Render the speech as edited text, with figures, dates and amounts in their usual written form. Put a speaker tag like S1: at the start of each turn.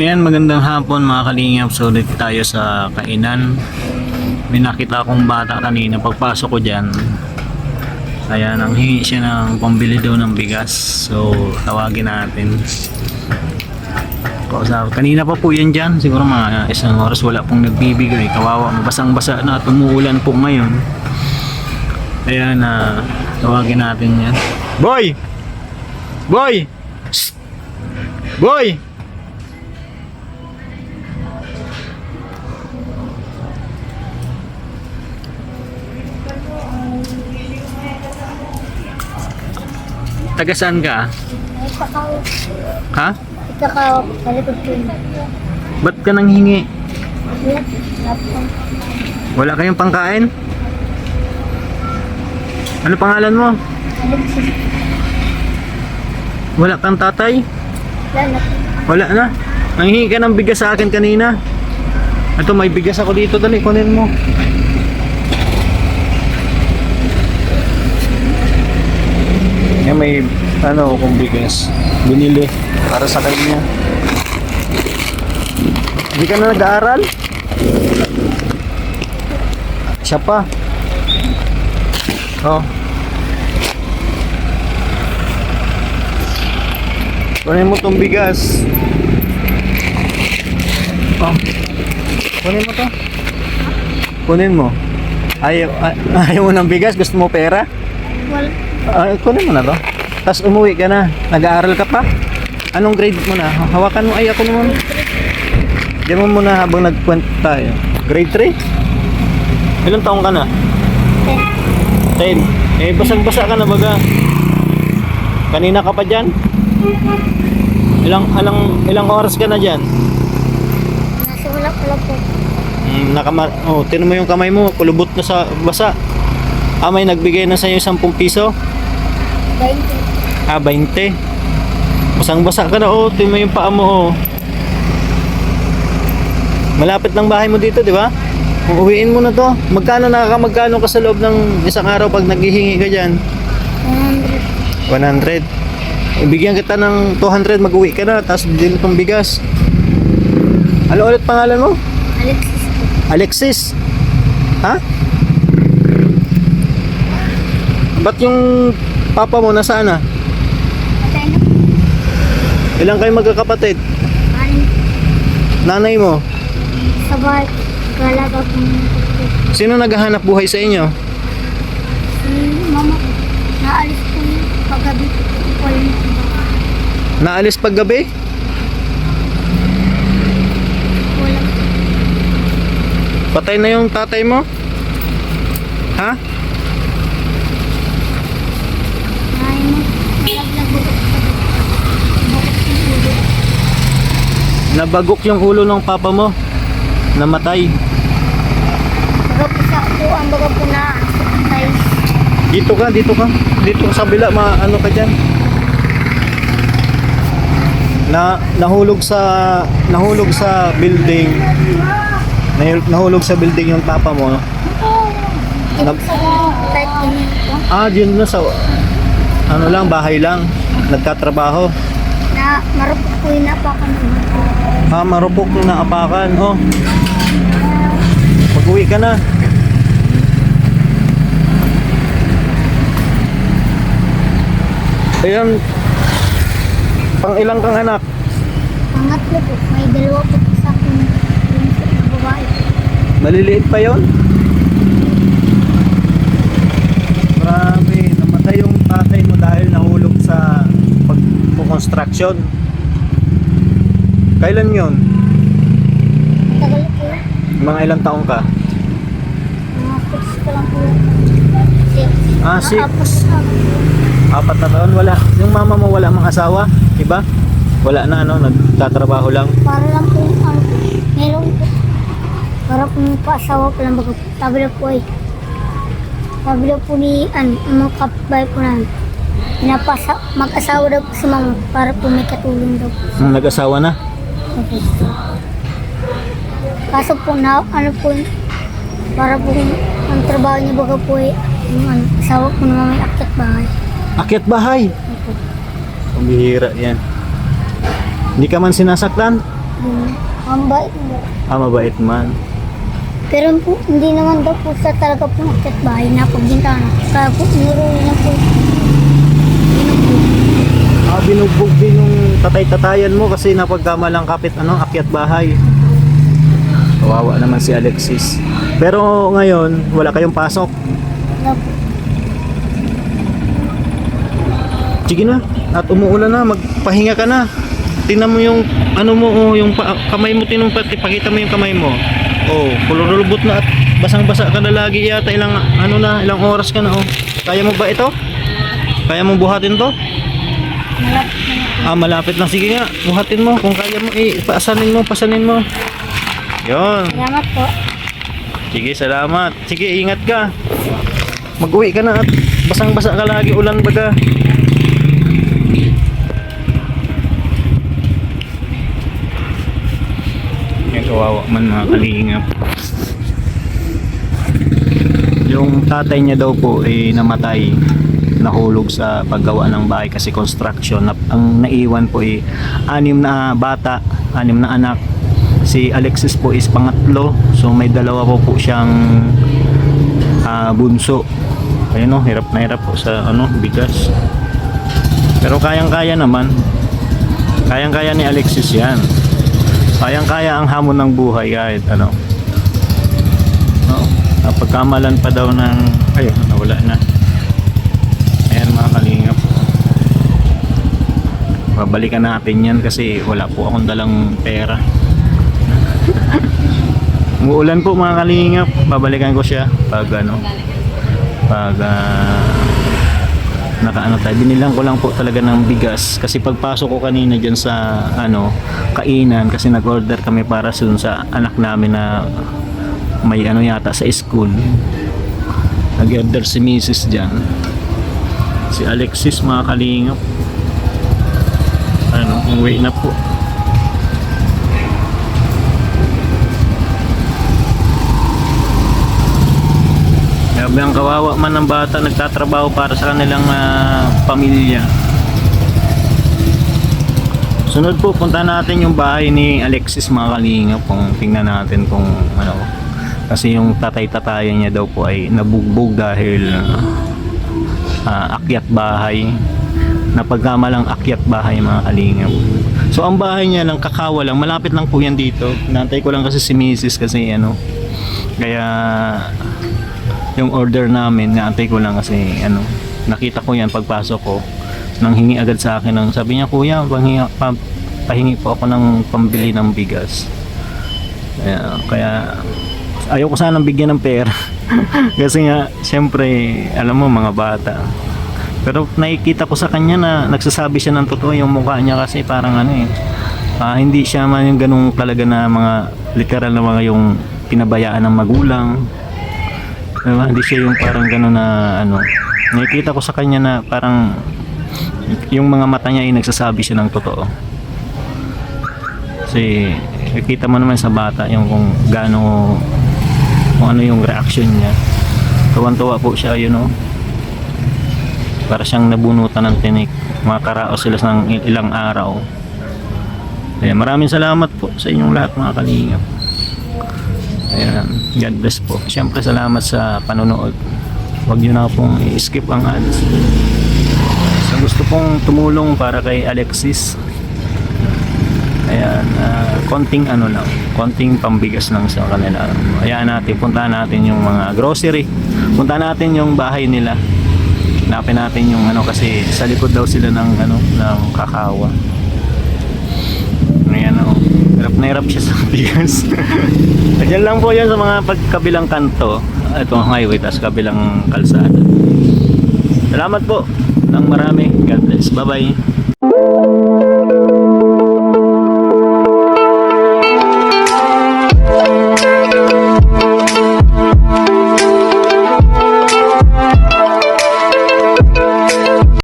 S1: Ayan, magandang hapon mga kalingap. So ulit tayo sa kainan. May nakita akong bata kanina pagpasok ko dyan. Kaya nang hingi siya ng pambili daw ng bigas. So tawagin natin. Kanina pa po yan dyan. Siguro mga isang oras wala pong nagbibigay. Kawawa, mabasang-basa na at umuulan po ngayon. Kaya na tawagin natin yan. Boy! Boy! Shh! Boy! Taga saan ka?
S2: Kakao.
S1: Ha?
S2: Kakao. Sa likod ko yun.
S1: Ba't ka nang hingi?
S2: Wala. Laptop.
S1: Wala kayong pangkain? Ano pangalan mo?
S2: Alexis.
S1: Wala kang tatay?
S2: Wala na.
S1: Wala na. Nanghingi ka ng bigas sa akin kanina. Ito, may bigas ako dito. Dali, kunin mo. Yan, may ano kung bigas. Binili para sa kanya. Hindi ka na nag-aaral? Siya pa. Oh. Kunin mo tong bigas. Oh. Kunin mo to. Kunin mo. Ayaw mo ng bigas? Gusto mo pera?
S2: Wala.
S1: Kunin mo na to. Tapos umuwi ka na. Nag-aaral ka pa? Anong grade mo na? Hawakan mo. Ay, ako naman. Diyan mo muna habang nagkwento tayo. Grade 3? Ilang taong ka na? 10. Eh, basang-basa ka na baga. Kanina ka pa dyan? Ilang oras ka na dyan?
S2: Nasa wala po.
S1: Tinan mo yung kamay mo, kulubot na sa basa. May nagbigay na sa'yo 10 piso?
S2: 20.
S1: 20. Basang-basa ka na, tinan mo yung paa mo, Malapit lang bahay mo dito, di ba? Uuwiin mo na to. Magkano ka sa loob ng isang araw pag naghihingi ka dyan?
S2: 100.
S1: 100. Ibigyan kita ng 200, mag-uwi ka na, tapos din itong bigas. Ano ulit pangalan mo?
S2: Alexis po.
S1: Alexis. Ha? Ba't yung papa mo nasaan na?
S2: Patay na po.
S1: Ilang kayo magkakapatid?
S2: Anin.
S1: Nanay mo?
S2: Sa bahay. Galaga po.
S1: Sino naghahanap buhay sa inyo?
S2: Si mama po. Naalis po niya. Paggabi po. Wala na po.
S1: Naalis paggabi?
S2: Wala po.
S1: Patay na yung tatay mo? Ha?
S2: Ay mo. Nalaglag po. Bakit po ulo?
S1: Nabagok yung ulo ng papa mo. Namatay.
S2: Baga po sa upuan. Baga po na patay.
S1: Dito ka. Dito sa kabila, ano ka dyan? Nahulog sa building. Nahulog sa building yung papa mo.
S2: Kahit ganyan po.
S1: Diyan na sa bahay lang. Nagtatrabaho.
S2: Na marupok po yung napakan naman.
S1: Marupok na apakan. Pag-uwi ka na. Ayan. Pang ilang kang anak?
S2: Pangatlo po. May dalawa po sa akin. Yung babae.
S1: Maliliit pa yon. Grabe, namatay yung tatay mo dahil nahulog sa pag-construction. Kailan yon?
S2: Tagal po.
S1: Mga ilang taong ka?
S2: Mga 6 pa lang po.
S1: 6.
S2: Tapos
S1: 4 na taon, wala. Yung mama mo wala mang asawa, iba? Wala na nagtatrabaho lang.
S2: para lang po meron po. Para po yung paasawa ko lang baga. Sabi lang po ay. Sabi lang po ni mga kapitbahay po namin. Mag-asawa daw po si mama para po may katulong daw po.
S1: Nag-asawa na?
S2: Okay. Kaso po para po ang trabaho niya baga po ay yung asawa po naman may akyat bahay.
S1: Akyat bahay?
S2: Opo.
S1: Pambihira yan. Hindi ka man sinasaktan?
S2: Ang bait mo.
S1: Mabait man.
S2: Pero po, hindi naman daw po sa talaga po nakit bahay na pagbintana. Kaya po, niruwi na po.
S1: Binugbog din yung tatay-tatayan mo kasi napagkamalang kapit akyat bahay. Kawawa naman si Alexis. Pero ngayon, wala kayong pasok.
S2: Wala po.
S1: Sige na, at umuulan na, magpahinga ka na. Tingnan mo yung yung kamay mo, pakita mo yung kamay mo. Oh, kulurulubot na at basang-basa ka na lagi yata. Ilang oras ka na oh. Kaya mo ba ito? Kaya mo buhatin to?
S2: Malapit na.
S1: Malapit lang. Sige nga, buhatin mo. Kung kaya mo, pasanin mo. Yon.
S2: Salamat po.
S1: Sige, salamat. Sige, ingat ka. Mag-uwi ka na at basang-basa ka lagi. Ulan baga. Yan, kawawa man mga kalingap. Yung tatay niya daw po namatay, nahulog sa paggawa ng bahay kasi construction. Ang naiwan po 6 na bata, 6 na anak. Si Alexis po is pangatlo, so may dalawa po siyang bunso. Ayun hirap na hirap po sa bigas. Pero kayang-kaya naman. Kayang-kaya ni Alexis yan. Kayang-kaya ang hamon ng buhay kahit napagkamalan pa daw ng nawala na. Ayan mga kalingap, babalikan natin yan kasi wala po akong dalang pera. Umuulan po mga kalingap, babalikan ko siya pag tayo. Binilang ko lang po talaga ng bigas kasi pagpasok ko kanina dyan sa kainan kasi nag-order kami para sa anak namin na may yata sa school. Nag-order si Mrs. dyan, si Alexis mga kalingap. Umuwi na po. Grabe ang kawawa man ng bata, nagtatrabaho para sa kanilang pamilya. Sunod po, punta natin yung bahay ni Alexis mga kalingap. Kung tingnan natin kung kasi yung tatay-tatayan niya daw po ay nabugbog dahil akyat bahay. Napagkamalang akyat bahay mga kalingap. So ang bahay niya lang, Kakawa lang, malapit lang po yan dito. Nantay ko lang kasi si Mrs. kasi kaya yung order namin, naantay ko lang kasi nakita ko yan pagpasok ko. Nang hingi agad sa akin sabi niya, kuya, pahingi po ako ng pambili ng bigas. Kaya ayaw ko sanang bigyan ng pera. Kasi nga, syempre, alam mo, mga bata. Pero nakikita ko sa kanya na nagsasabi siya ng totoo yung mukha niya kasi parang hindi siya man yung ganung talaga na mga literal na mga yung pinabayaan ng magulang. Diba? Hindi siya yung parang gano'n na nakikita ko sa kanya na parang yung mga mata niya ay nagsasabi siya ng totoo. Kasi nakikita mo naman sa bata yung kung ano yung reaction niya. Tuwan-tuwa po siya, para siyang nabunutan ng tinik. Makakaraos sila ng ilang araw. Kaya maraming salamat po sa inyong lahat mga kalingap. Ayan, God bless po. Siyempre salamat sa panonood. Huwag nyo na pong i-skip ang ads. So gusto pong tumulong para kay Alexis. Ayan, konting konting pambigas lang sa kanila. Ayan natin, puntahan natin yung mga grocery. Puntahan natin yung bahay nila. Hanapin natin yung kasi sa likod daw sila ng Kakawa. Ayan hirap na hirap siya sa bigas. Diyan lang po yan sa mga pagkabilang kanto. Itong highway, tas kabilang kalsada. Salamat po ng marami. God bless. Bye bye.